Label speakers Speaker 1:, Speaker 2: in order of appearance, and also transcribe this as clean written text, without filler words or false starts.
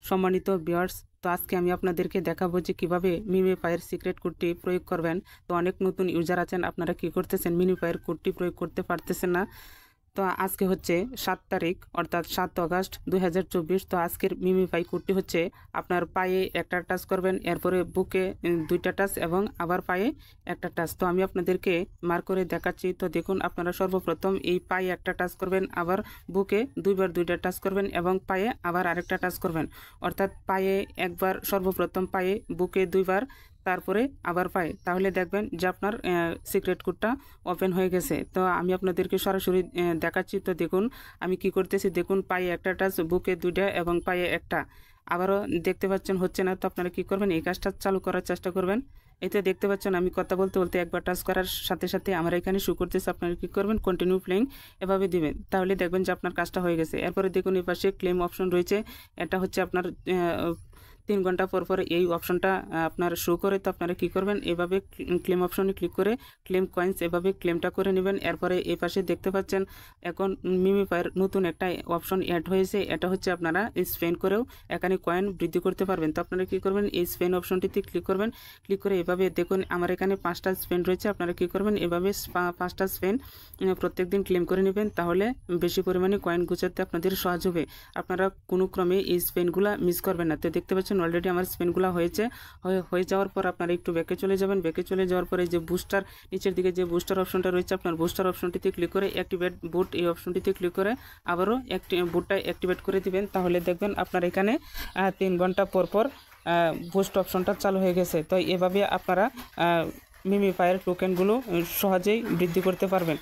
Speaker 1: সম্মানিত ভিউয়ার্স, তো আজকে আমি আপনাদেরকে দেখাবো যে কিভাবে মিমিফাইয়ের সিক্রেট কোডটি প্রয়োগ করবেন। তো অনেক নতুন ইউজার আছেন, আপনারা কি করতেছেন, মিমিফাইয়ের কোডটি প্রয়োগ করতে পারতেছেন না। তো আজকে হচ্ছে 7 তারিখ অর্থাৎ 7 আগস্ট 2024। তো আজকের মিমিফাই কোডটি হচ্ছে আপনার পায়ে একটা টাচ করবেন, এরপরে বুকে 2টা টাচ এবং আবার পায়ে একটা টাচ। তো আমি আপনাদেরকে মার্ক করে দেখাচ্ছি। তো দেখুন, আপনারা সর্বপ্রথম এই পায়ে একটা টাচ করবেন, আবার বুকে 2টা টাচ করবেন এবং পায়ে আবার আরেকটা টাচ করবেন। অর্থাৎ পায়ে একবার, সর্বপ্রথম পায়ে, বুকে 2বার, তারপরে আবার পায়ে। তাহলে দেখবেন যে আপনার সিক্রেট কোডটা ওপেন হয়ে গেছে। তো আমি আপনাদেরকে সরাসরি দেখাচ্ছি। তো দেখুন আমি কি করতেছি, দেখুন পায়ে একটা টাচ, বুকে 2টা এবং পায়ে একটা। আবারও দেখতে পাচ্ছেন হচ্ছে না। তো আপনারা কি করবেন, এই কাজটা চালু করার চেষ্টা করবেন। এই তো দেখতে পাচ্ছেন আমি কথা বলতে বলতে একবার টাচ করার সাথে সাথে আমার এখানে শো করতেছে। আপনারা কি করবেন, কন্টিনিউ প্লেইং এভাবে দিবেন, তাহলে দেখবেন যে আপনার কাজটা হয়ে গেছে। এরপরে দেখুন এই পাশে ক্লেম অপশন রয়েছে। এটা হচ্ছে আপনার 3 ঘন্টা পর পর এই অপশনটা আপনার শো করে। তো আপনারা কি করবেন, এভাবে ক্লেম অপশনে ক্লিক করে ক্লেম কয়েন্স এভাবে ক্লেমটা করে নেবেন। এরপরে এই পাশে দেখতে পাচ্ছেন এখন মিমিফাইয়ের নতুন একটা অপশন অ্যাড হয়েছে। এটা হচ্ছে আপনারা স্পেন করেও এখানে কয়েন বৃদ্ধি করতে পারবেন। তো আপনারা কি করবেন, এই স্পেন অপশনটিতে ক্লিক করবেন। ক্লিক করে এভাবে দেখুন আমার এখানে 5টা স্পেন রয়েছে। আপনারা কি করবেন, এভাবে 5টা স্পেন প্রত্যেকদিন ক্লেম করে নেবেন, তাহলে বেশি পরিমাণে কয়েন গুছাতে আপনাদের সহজ হবে। আপনারা কোনো ক্রমে এই স্পেনগুলো মিস করবেন না। তো দেখতে পাচ্ছেন অলরেডি আমার স্পেনগুলো হয়ে যাওয়ার পর আপনারা একটু ব্যাকে চলে যাবেন। ব্যাকে চলে যাওয়ার পরে যে বুস্টার, নিচের দিকে যে বুস্টার অপশনটা রয়েছে, আপনার বুস্টার অপশনটিতে ক্লিক করে অ্যাক্টিভেট বুট, এই অপশনটিতে ক্লিক করে আবারও বুটটা অ্যাক্টিভেট করে দিবেন। তাহলে দেখবেন আপনার এখানে 3 ঘন্টা পর পর বুস্ট অপশনটা চালু হয়ে গেছে। তো এভাবে আপনারা মিমিফাইয়ের টোকেনগুলো সহজেই বৃদ্ধি করতে পারবেন।